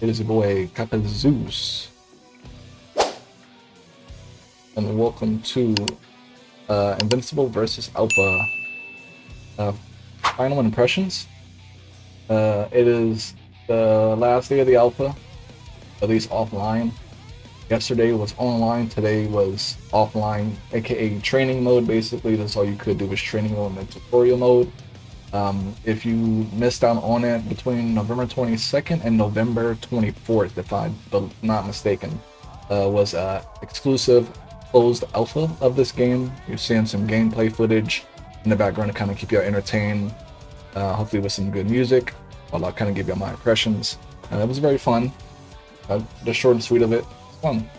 It is your boy Kaka Zeus, and welcome to Invincible VS Alpha final impressions. It is the last day of the alpha, at least offline. Yesterday was online, today was offline, aka training mode. Basically, that's all you could do was training mode and tutorial mode. If you missed out on it between November 22nd and November 24th, if I'm not mistaken, was exclusive closed alpha of this game. You're seeing some gameplay footage in the background to kind of keep you entertained, hopefully with some good music, while I'll kind of give you my impressions. It was very fun. The short and sweet of it, it's fun.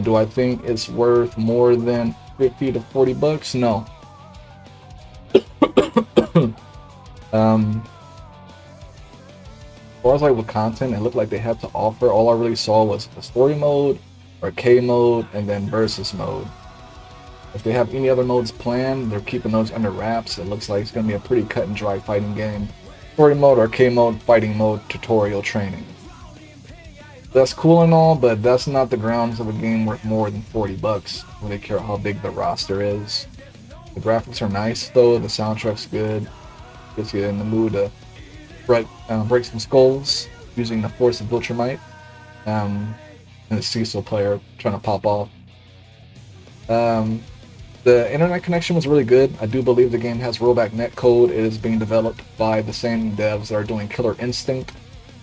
Do I think it's worth more than 50 to 40 bucks? No. As far as like with content, it looked like they had to offer. All I really saw was the story mode, arcade mode, and then versus mode. If they have any other modes planned, they're keeping those under wraps. It looks like it's going to be a pretty cut and dry fighting game. Story mode, arcade mode, fighting mode, tutorial, training. That's cool and all, but that's not the grounds of a game worth more than 40 bucks. When they care how big the roster is. The graphics are nice though, the soundtrack's good. Gets you in the mood to break some skulls using the force of Viltrumite. And the Cecil player trying to pop off. The internet connection was really good. I do believe the game has rollback netcode. It is being developed by the same devs that are doing Killer Instinct.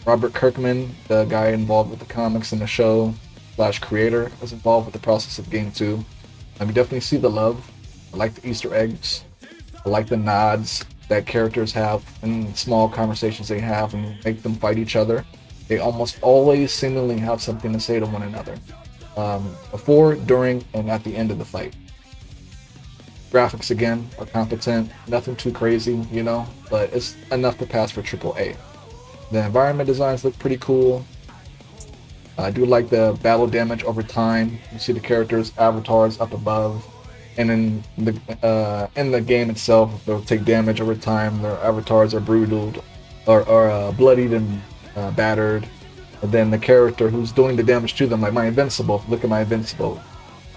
Robert Kirkman, the guy involved with the comics and the show / creator, is involved with the process of game 2. You definitely see the love. I like the Easter eggs. I like the nods that characters have and small conversations they have and make them fight each other. They almost always seemingly have something to say to one another. Before, during, and at the end of the fight. Graphics again are competent, nothing too crazy, but it's enough to pass for AAA. The environment designs look pretty cool. I do like the battle damage over time. You see the characters' avatars up above, and in the game itself, they'll take damage over time. Their avatars are brutaled, or bloodied and battered. And then the character who's doing the damage to them, like my Invincible, look at my Invincible.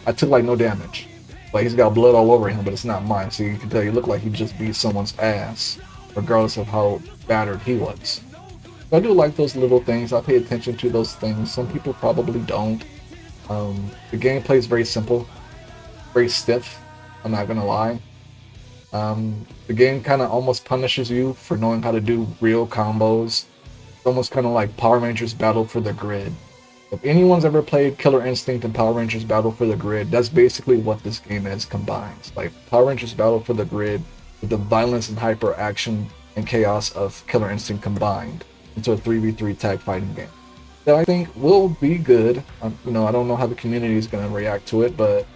I took like no damage. Like he's got blood all over him, but it's not mine. So you can tell you look like he just beat someone's ass, regardless of how battered he was. So I do like those little things. I pay attention to those things. Some people probably don't. The gameplay is very simple, very stiff. I'm not gonna lie. The game kind of almost punishes you for knowing how to do real combos. It's almost kind of like Power Rangers Battle for the Grid. If anyone's ever played Killer Instinct and Power Rangers Battle for the Grid, that's basically what this game is combined. It's like Power Rangers Battle for the Grid with the violence and hyper action and chaos of Killer Instinct combined into a 3v3 tag fighting game that I think will be good. I don't know how the community is going to react to it, but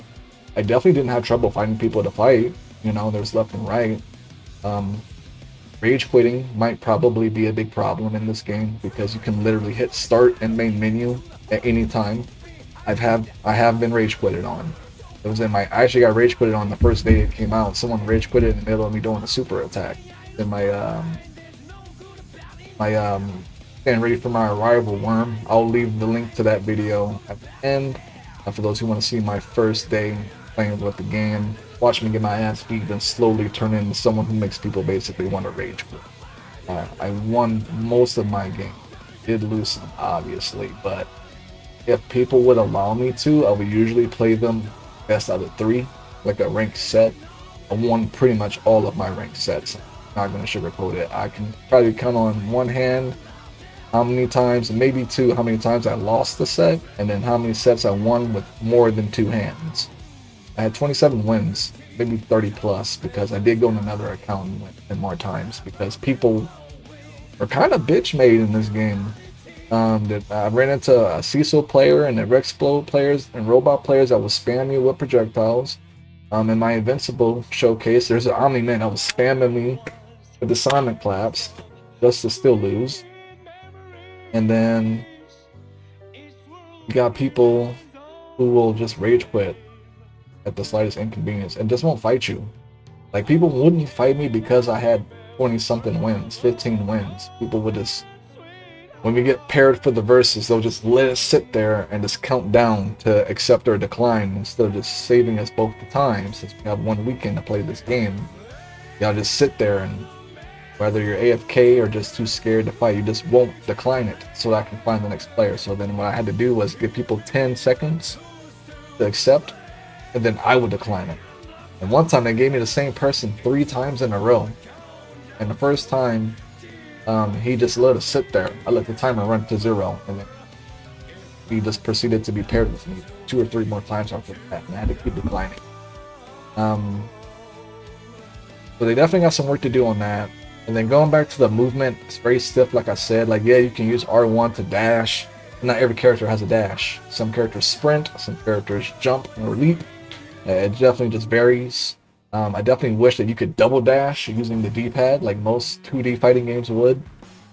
I definitely didn't have trouble finding people to fight. There's left and right. Rage quitting might probably be a big problem in this game because you can literally hit start and main menu at any time. I have been rage quitted on. It was I actually got rage quitted on the first day it came out. Someone rage quitted in the middle of me doing a super attack. Then getting ready for my arrival worm. I'll leave the link to that video at the end. For those who want to see my first day playing with the game, watch me get my ass beat and slowly turn into someone who makes people basically want to rage quit. I won most of my game. Did lose some, obviously, but if people would allow me to, I would usually play them best out of 3, like a ranked set. I won pretty much all of my ranked sets. Not going to sugarcoat it. I can probably count on one hand how many times, maybe 2, how many times I lost the set, and then how many sets I won with more than 2 hands. I had 27 wins, maybe 30 plus, because I did go on another account and win more times, because people are kind of bitch made in this game. I ran into a Cecil player and a Rexplode players and robot players that was spamming me with projectiles. In my Invincible showcase, there's an Omni-Man that was spamming me with the Sonic claps just to still lose. And then you got people who will just rage quit at the slightest inconvenience and just won't fight you. Like, people wouldn't fight me because I had 20 something wins, 15 wins. People would just when we get paired for the verses, they'll just let us sit there and just count down to accept or decline instead of just saving us both the time. Since we have 1 weekend to play this game, y'all just sit there, and whether you're AFK or just too scared to fight, you just won't decline it so that I can find the next player. So then what I had to do was give people 10 seconds to accept, and then I would decline it. And one time they gave me the same person 3 times in a row. And the first time, he just let us sit there. I let the timer run to 0, and then he just proceeded to be paired with me 2 or 3 more times after that, and I had to keep declining. So they definitely got some work to do on that. And then going back to the movement, it's very stiff, like I said. Like, yeah, you can use R1 to dash. Not every character has a dash. Some characters sprint, some characters jump or leap. It definitely just varies. I definitely wish that you could double dash using the D-pad, like most 2D fighting games would.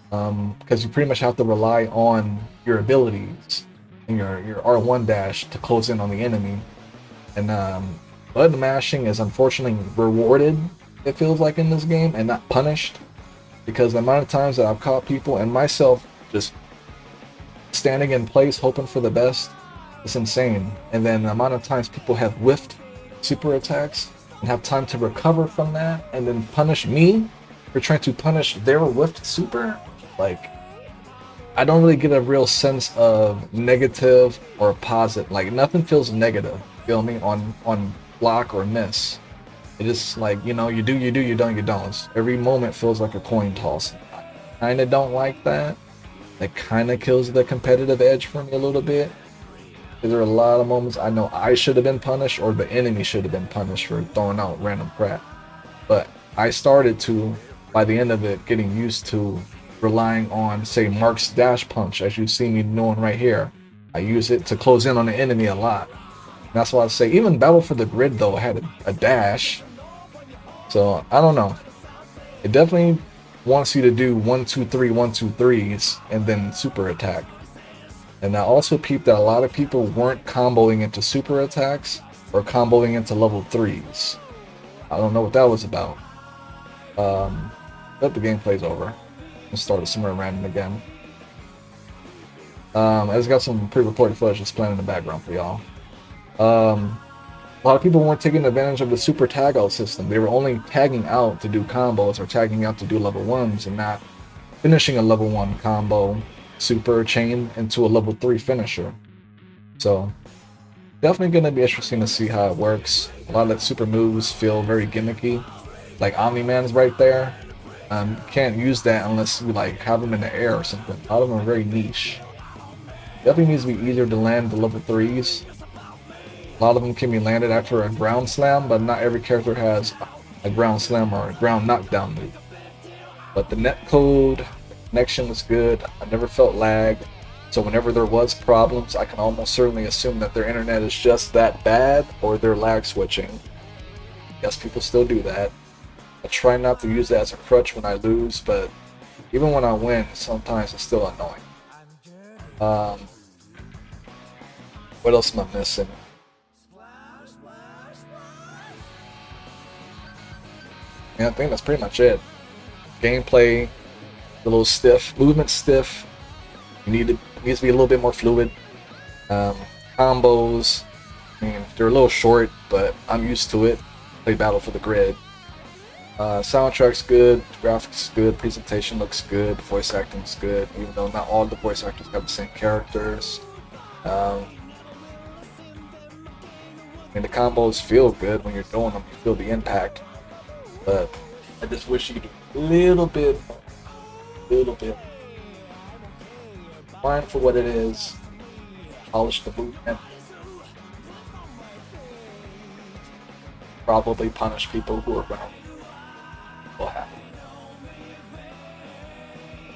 Because you pretty much have to rely on your abilities and your R1 dash to close in on the enemy. And button mashing is unfortunately rewarded, it feels like, in this game, and not punished, because the amount of times that I've caught people and myself just standing in place hoping for the best, it's insane. And then the amount of times people have whiffed super attacks and have time to recover from that and then punish me for trying to punish their whiffed super, like, I don't really get a real sense of negative or positive. Like, nothing feels negative, feel me, on block or miss. It just, like, you know, you do, you don't, you don't. Every moment feels like a coin toss. I kinda don't like that. It kinda kills the competitive edge for me a little bit. There are a lot of moments I know I should have been punished, or the enemy should have been punished for throwing out random crap. But I started to, by the end of it, getting used to relying on, say, Mark's dash punch, as you see me doing right here. I use it to close in on the enemy a lot. And that's why I say, even Battle for the Grid, though, had a dash. So, I don't know. It definitely wants you to do 1, 2, 3, 1, 2, 3s, and then super attack. And I also peeped that a lot of people weren't comboing into super attacks or comboing into level 3s. I don't know what that was about. But the gameplay's over. I started somewhere random again. I just got some pre-recorded footage just playing in the background for y'all. A lot of people weren't taking advantage of the super tag out system. They were only tagging out to do combos or tagging out to do level 1s and not finishing a level 1 combo super chain into a level 3 finisher. So definitely going to be interesting to see how it works. A lot of the super moves feel very gimmicky, like Omni-Man's right there. You can't use that unless you like have them in the air or something. A lot of them are very niche. Definitely needs to be easier to land the level 3s. A lot of them can be landed after a ground slam, but not every character has a ground slam or a ground knockdown move. But the netcode connection was good. I never felt lag, so whenever there was problems, I can almost certainly assume that their internet is just that bad or they're lag switching. Yes, people still do that. I try not to use that as a crutch when I lose, but even when I win, sometimes it's still annoying. What else am I missing? Yeah, I think that's pretty much it. Gameplay, a little stiff, movement stiff. Needs to be a little bit more fluid. Combos, I mean, they're a little short, but I'm used to it. Play Battle for the Grid. Soundtrack's good, graphics good, presentation looks good, voice acting's good, even though not all the voice actors have the same characters. I mean, the combos feel good when you're doing them, you feel the impact. But I just wish you could do a little bit. Fine for what it is. Polish the movement. Probably punish people who are going to happen.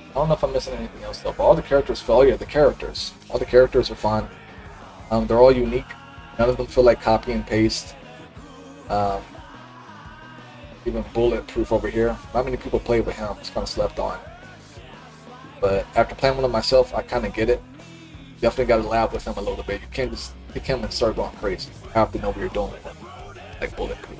I don't know if I'm missing anything else though, but all the characters feel, the characters. All the characters are fun. They're all unique. None of them feel like copy and paste. Even Bulletproof over here. Not many people play with him. It's kind of slept on. But after playing with him myself, I kind of get it. Definitely got to lab with him a little bit. You can't just pick him and start going crazy. You have to know what you're doing with him. Like Bulletproof.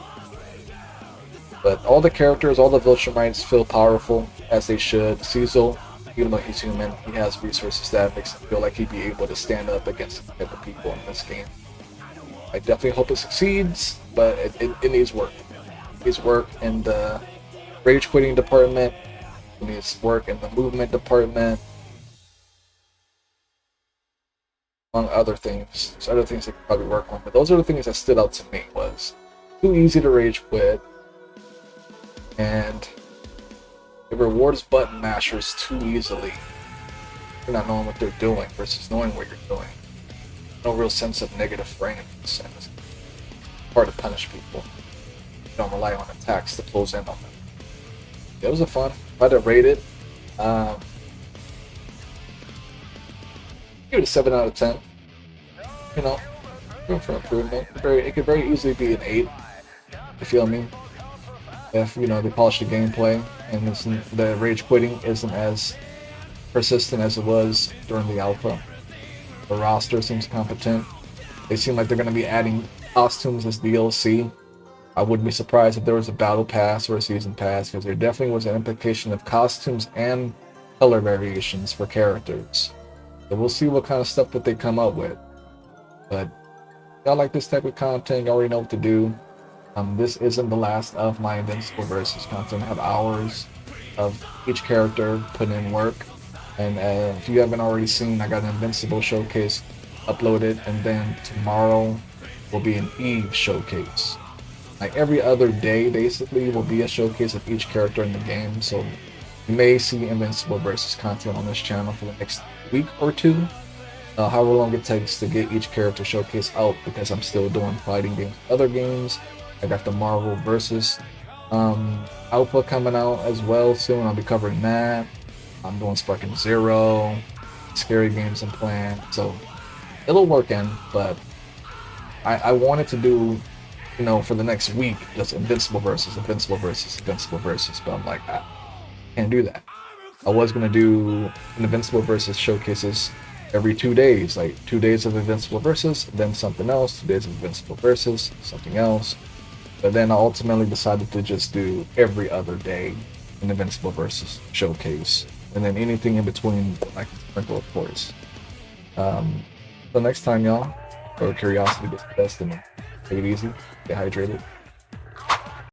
But all the characters, all the Viltrumites feel powerful, as they should. Cecil, even though he's human, he has resources that makes him feel like he'd be able to stand up against the type of people in this game. I definitely hope it succeeds, but it needs work. It needs work in the rage quitting department. It needs work in the movement department. Among other things. There's other things they could probably work on, but those are the things that stood out to me. Was too easy to rage quit, and it rewards button mashers too easily. You're not knowing what they're doing versus knowing what you're doing. No real sense of negative frames, and it's hard to punish people. You don't rely on attacks to close in on them. It was a fun. If I had to rate it, give it a 7 out of 10. You know, room for improvement. It could very easily be an 8. You feel me? If they polish the gameplay and the rage quitting isn't as persistent as it was during the alpha. The roster seems competent. They seem like they're going to be adding costumes as DLC. I wouldn't be surprised if there was a battle pass or a season pass, because there definitely was an implication of costumes and color variations for characters. So we'll see what kind of stuff that they come up with. But y'all like this type of content, you already know what to do. This isn't the last of my Invincible versus content. I have hours of each character putting in work. And if you haven't already seen, I got an Invincible showcase uploaded, and then tomorrow will be an Eve showcase. Like every other day, basically, will be a showcase of each character in the game. So you may see Invincible versus content on this channel for the next week or two. However long it takes to get each character showcase out, because I'm still doing fighting games, other games. I got the Marvel versus Alpha coming out as well soon. I'll be covering that. I'm doing Sparking Zero, scary games and plan. So it'll work in, but I wanted to do, for the next week, just Invincible versus, but I'm like, I can't do that. I was gonna do an Invincible versus showcases every 2 days, like 2 days of Invincible versus, then something else, 2 days of Invincible versus, something else. But then I ultimately decided to just do every other day an Invincible versus showcase, and then anything in between I can sprinkle, of course. So next time, y'all, or curiosity gets the best, and take it easy, get hydrated.